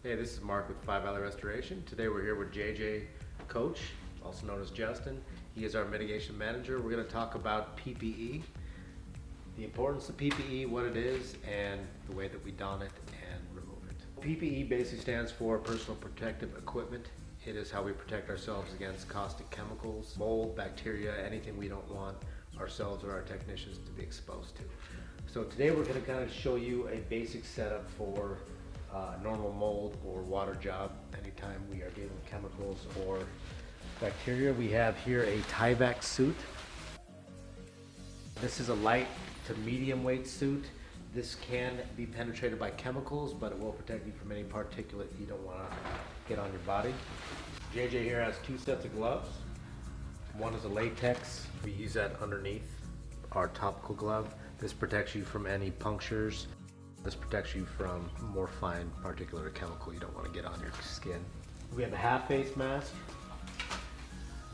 Hey, this is Mark with 5 Valley Restoration. Today we're here with JJ Coach, also known as Justin. He is our mitigation manager. We're going to talk about PPE, the importance of PPE, what it is, and the way that we don it and remove it. PPE basically stands for personal protective equipment. It is how we protect ourselves against caustic chemicals, mold, bacteria, anything we don't want ourselves or our technicians to be exposed to. So today we're going to kind of show you a basic setup for normal mold or water job. Anytime we are dealing with chemicals or bacteria, we have here a Tyvek suit. This is a light to medium weight suit. This can be penetrated by chemicals, but it will protect you from any particulate you don't want to get on your body. JJ here has 2 sets of gloves. One is a latex. We use that underneath our topical glove. This protects you from any punctures. This protects you from more fine particulate or chemical you don't want to get on your skin. We have a half face mask.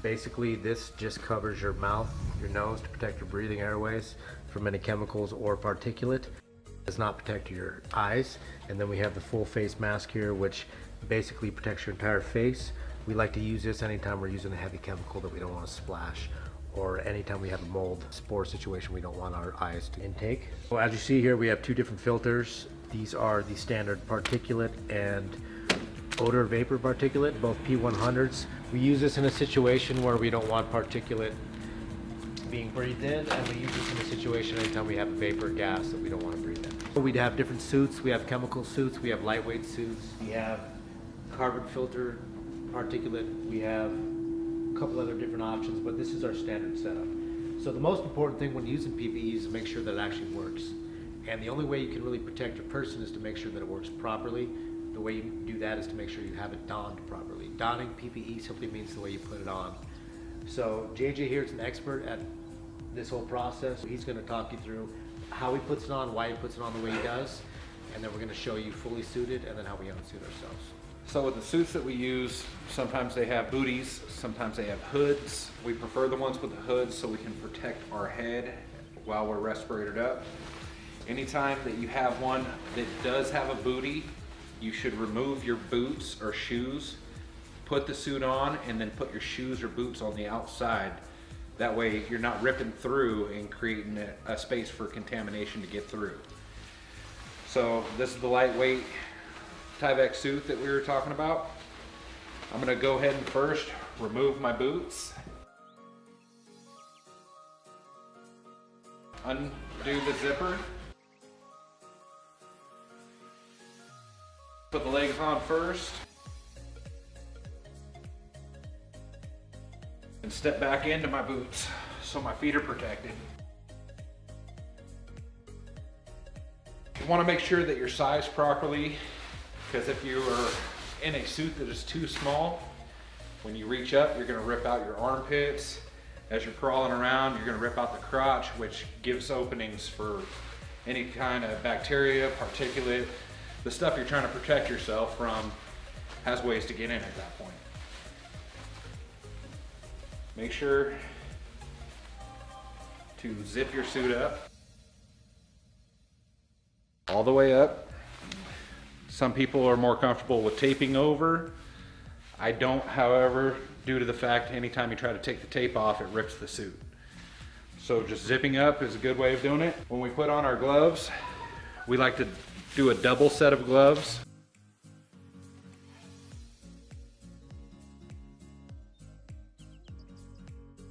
Basically, this just covers your mouth, your nose to protect your breathing airways from any chemicals or particulate. It does not protect your eyes. And then we have the full face mask here, which basically protects your entire face. We like to use this anytime we're using a heavy chemical that we don't want to splash, or anytime we have a mold spore situation we don't want our eyes to intake. Well, as you see here, we have 2 different filters. These are the standard particulate and odor vapor particulate, both P100s. We use this in a situation where we don't want particulate being breathed in, and we use this in a situation anytime we have a vapor gas that we don't want to breathe in. We'd have different suits. We have chemical suits, we have lightweight suits, we have carbon filter particulate, we have a couple other different options, but this is our standard setup. So the most important thing when using PPE is to make sure that it actually works. And the only way you can really protect a person is to make sure that it works properly. The way you do that is to make sure you have it donned properly. Donning PPE simply means the way you put it on. So JJ here is an expert at this whole process. He's going to talk you through how he puts it on, why he puts it on the way he does, and then we're going to show you fully suited and then how we unsuit ourselves. So with the suits that we use, sometimes they have booties, sometimes they have hoods. We prefer the ones with the hoods so we can protect our head while we're respirated up. Anytime that you have one that does have a booty, you should remove your boots or shoes, put the suit on, and then put your shoes or boots on the outside. That way you're not ripping through and creating a space for contamination to get through. So this is the lightweight Tyvek suit that we were talking about. I'm gonna go ahead and first remove my boots. Undo the zipper. Put the legs on first. And step back into my boots so my feet are protected. You wanna make sure that you're sized properly, because if you are in a suit that is too small, when you reach up, you're gonna rip out your armpits. As you're crawling around, you're gonna rip out the crotch, which gives openings for any kind of bacteria, particulate. The stuff you're trying to protect yourself from has ways to get in at that point. Make sure to zip your suit up all the way up. Some people are more comfortable with taping over. I don't, however, due to the fact anytime you try to take the tape off, it rips the suit. So just zipping up is a good way of doing it. When we put on our gloves, we like to do a double set of gloves.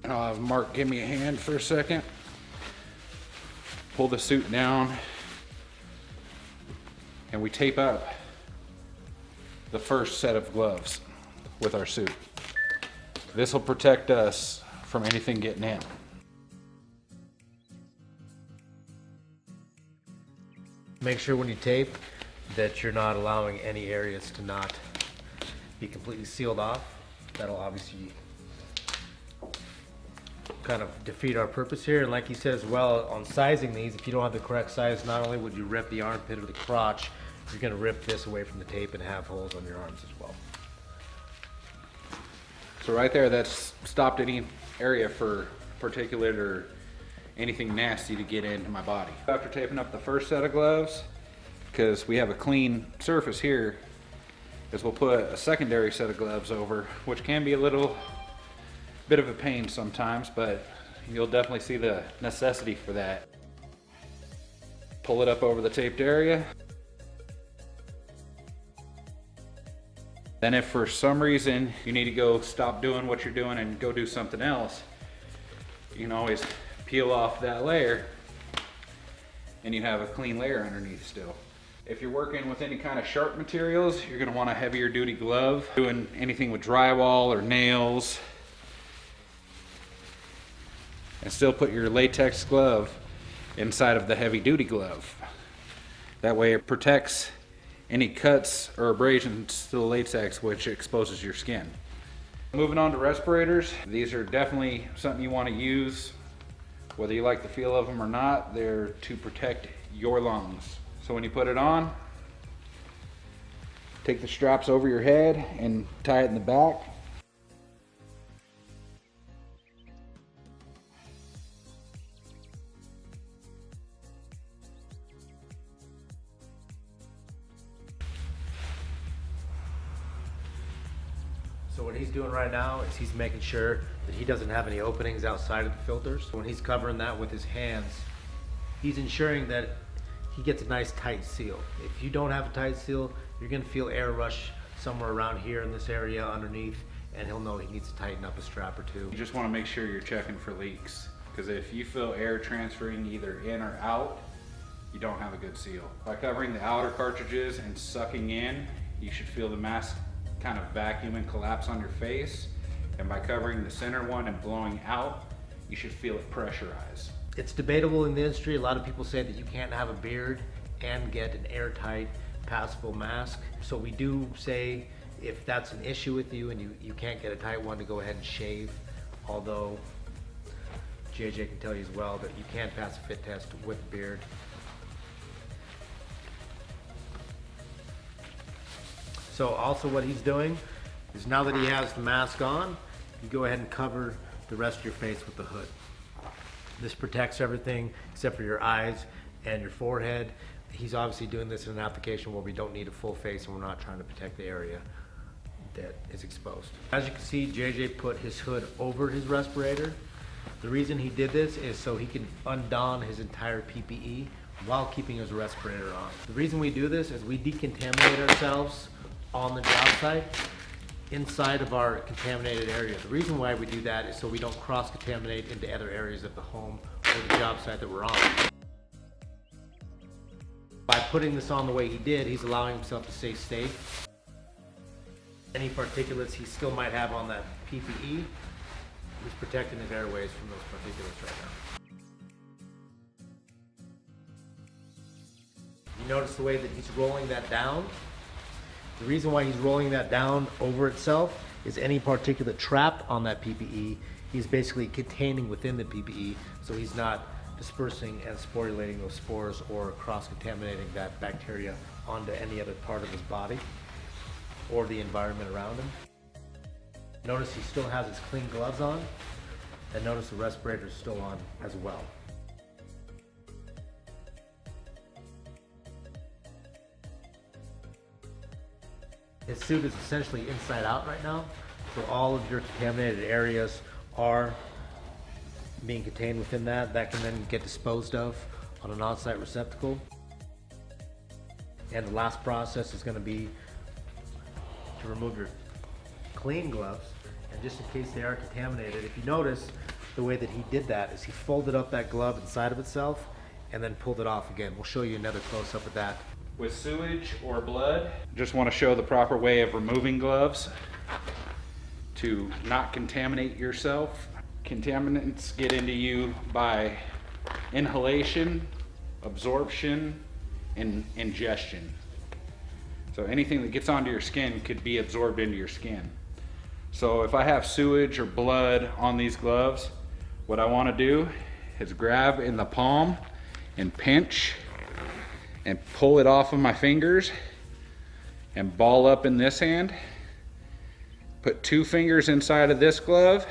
I'll have Mark give me a hand for a second. Pull the suit down, and we tape up the first set of gloves with our suit. This will protect us from anything getting in. Make sure when you tape that you're not allowing any areas to not be completely sealed off. That'll obviously kind of defeat our purpose here. And like he said as well, on sizing these, if you don't have the correct size, not only would you rip the armpit or the crotch, you're going to rip this away from the tape and have holes on your arms as well. So right there, that's stopped any area for particulate or anything nasty to get into my body. After taping up the first set of gloves, because we have a clean surface here, is we'll put a secondary set of gloves over, which can be a little bit of a pain sometimes, but you'll definitely see the necessity for that. Pull it up over the taped area. Then if for some reason you need to go stop doing what you're doing and go do something else, you can always peel off that layer and you have a clean layer underneath still. If you're working with any kind of sharp materials, you're gonna want a heavier duty glove. Doing anything with drywall or nails. And still put your latex glove inside of the heavy duty glove. That way it protects any cuts or abrasions to the latex, which exposes your skin. Moving on to respirators. These are definitely something you want to use, whether you like the feel of them or not. They're to protect your lungs. So when you put it on, take the straps over your head and tie it in the back. So what he's doing right now is he's making sure that he doesn't have any openings outside of the filters. When he's covering that with his hands, he's ensuring that he gets a nice tight seal. If you don't have a tight seal, you're gonna feel air rush somewhere around here in this area underneath, and he'll know he needs to tighten up a strap or two. You just wanna make sure you're checking for leaks, because if you feel air transferring either in or out, you don't have a good seal. By covering the outer cartridges and sucking in, you should feel the mask kind of vacuum and collapse on your face. And by covering the center one and blowing out, you should feel it pressurize. It's debatable in the industry. A lot of people say that you can't have a beard and get an airtight, passable mask. So we do say if that's an issue with you and you can't get a tight one, to go ahead and shave. Although JJ can tell you as well that you can pass a fit test with a beard. So also what he's doing is, now that he has the mask on, you go ahead and cover the rest of your face with the hood. This protects everything except for your eyes and your forehead. He's obviously doing this in an application where we don't need a full face and we're not trying to protect the area that is exposed. As you can see, JJ put his hood over his respirator. The reason he did this is so he can undon his entire PPE while keeping his respirator on. The reason we do this is we decontaminate ourselves on the job site inside of our contaminated area. The reason why we do that is so we don't cross-contaminate into other areas of the home or the job site that we're on. By putting this on the way he did, he's allowing himself to stay safe. Any particulates he still might have on that PPE, he's protecting his airways from those particulates right now. You notice the way that he's rolling that down? The reason why he's rolling that down over itself is any particulate trapped on that PPE, he's basically containing within the PPE, so he's not dispersing and sporulating those spores or cross-contaminating that bacteria onto any other part of his body or the environment around him. Notice he still has his clean gloves on, and notice the respirator is still on as well. His suit is essentially inside out right now, so all of your contaminated areas are being contained within that. That can then get disposed of on an on-site receptacle. And the last process is going to be to remove your clean gloves, and just in case they are contaminated, if you notice the way that he did that is he folded up that glove inside of itself and then pulled it off again. We'll show you another close-up of that. With sewage or blood, just want to show the proper way of removing gloves to not contaminate yourself. Contaminants get into you by inhalation, absorption, and ingestion. So anything that gets onto your skin could be absorbed into your skin. So if I have sewage or blood on these gloves, what I want to do is grab in the palm and pinch and pull it off of my fingers and ball up in this hand. Put 2 fingers inside of this glove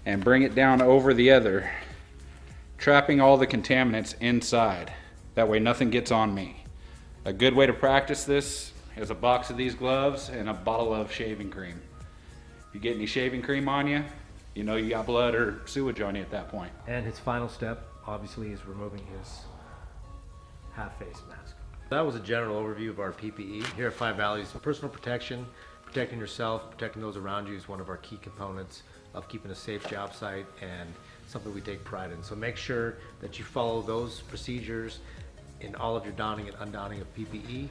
and bring it down over the other, trapping all the contaminants inside. That way nothing gets on me. A good way to practice this is a box of these gloves and a bottle of shaving cream. If you get any shaving cream on you, you know you got blood or sewage on you at that point. And his final step, obviously, is removing his half-face mask. That was a general overview of our PPE. Here at Five Valleys, personal protection, protecting yourself, protecting those around you is one of our key components of keeping a safe job site and something we take pride in. So make sure that you follow those procedures in all of your donning and undonning of PPE